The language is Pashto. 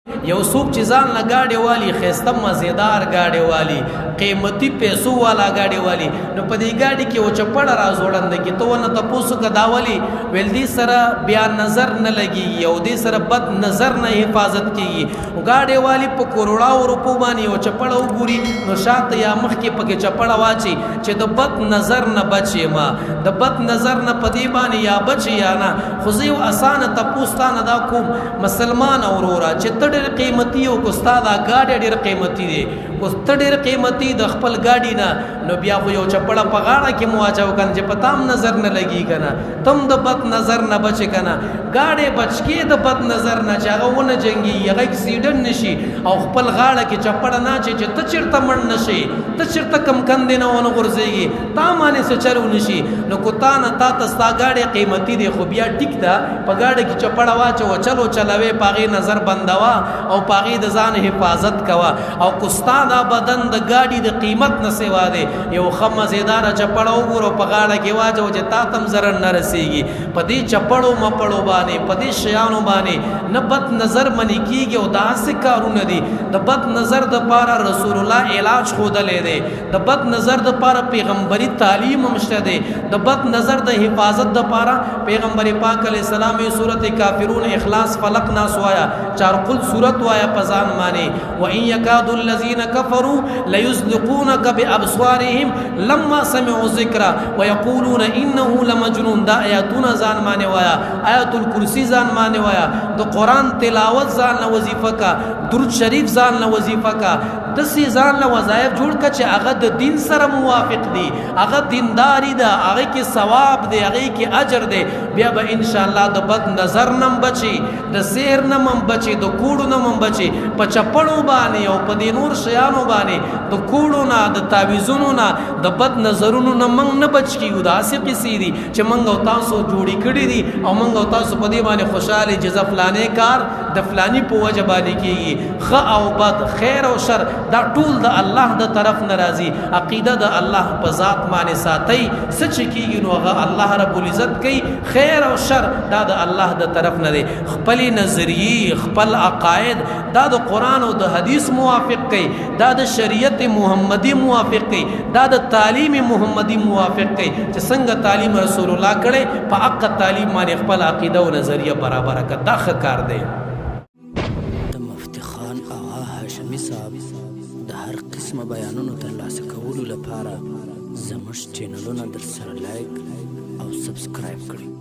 یو څوک چې ځان له ګاډي والي ښایسته مزیدار ګاډي والي قیمتي پیسو والا ګاډي والي نو په دې ګاډي کې و چپړه راځوړنده کې ته ونه تپوسو که دا ولي ویل دې سره بیا نظر نه لګېږي او دې سره بد نظر نه حفاظت کېږي ګاډي والي په کروڑاو روپو باندې یو چپړه وګوري نو شاته یا مخکې پکې چپړه واچي چې د بد نظر نه بچ ما د بد نظر نه په دې باندې یا بچ یا نه خو زه یو اسانه تپوس تا نه دا کوم مسلمان اورورا چې ته ډېر قیمتي او کو ستا دا ګاډی ډېر قیمتي دی کو ته ډېر قیمتي د خپل ګاډي نه نو بیا خو یو چپړه په غاړه کې مو واچو کنه چې په تام نظر نه لګي کنه تم د بد نظر نه بچ کنه ګاډی بچ کې د بد نظر نه چې هغه ونه جنګي هغه اکسیډنټ نشي او خپل غاړه کې چپړه نه چې ته چیرته مړ نشي ته چیرته کم کندې نه ونه غورځېږي تا باندې څه چلو نشي نو کو تا نه تا ته ستا ګاډی قیمتي دی خو بیا ټیک ده په ګاډي کې چپړه واچوه چلو چلوې په هغې نظر بندوه او په هغې د ځان حفاظت کوه او کو ستا دا بدن د ګاډي د قیمت نه سوا دی یو ښه مزېداره چپړه وګوره په غاړه کې واچوه چې تا ته هم ضرر نه رسېږي په دې چپړو مپړو باندې په دې شیانو باندې نه بد نظر منې کېږي او داسې کارونه دي د بد نظر دپاره رسول الله علاج ښودلی دی د بد نظر دپاره پیغمبري تعلیم هم شته دی د بد نظر د حفاظت دپاره پیغمبر پاک علیه السلام یې صورت کافرون اخلاص فلق ناس وایا چارقل صورت وایا په ځان باندې وان یکاد الذین کفروا لیزلقونک بابصارهم لما سمعوا الذکر ویقولون انه لمجنون دا آیاتونه ځان باندې وایا آیت الکرسی ځان باندې وایا د قرآن تلاوت ځان له وظیفه کا درود شریف ځان له وظیفه کا داسې ځان له وظایف جوړ کړه چې هغه د دین سره موافق دي هغه دینداري ده هغې کې ثواب دی هغې کې اجر دی بیا به انشاءالله د بد نظر نه هم بچي د سیر نه هم بچي د کوړو نه هم بچي په چپړو باندې او په دې نور شیانو باندې د کوړو نه د تعویذونو نه د بد نظرونو نه موږ نه بچ کېږو داسې قصې دي چې موږ او تاسو جوړې کړي دي او موږ او تاسو په دې باندې خوشحالې چې زه فلانې کار د فلاني په وجه باندې کېږي ښه او بد خیر او شر دا ټول د الله د طرف نه راځي عقیده د الله په ذات باندې ساتئ څه چې کېږي نو هغه الله رب العزت کوي خیر او شر دا د الله د طرف نه دی خپلې نظریې خپل عقاید دا د قرآن او د حدیث موافق کوي دا د شریعت محمدي موافق کوي دا د تعلیم محمدي موافق کوي چې څنګه تعلیم رسول الله کړی په حق تعلیم باندې خپل عقیده او نظریه برابره کړه دا ښه کار دی د هر قسمه بیانونو ترلاسه کولو لپاره زموږ چینلونه در سره لایک او سبسکرایب کړئ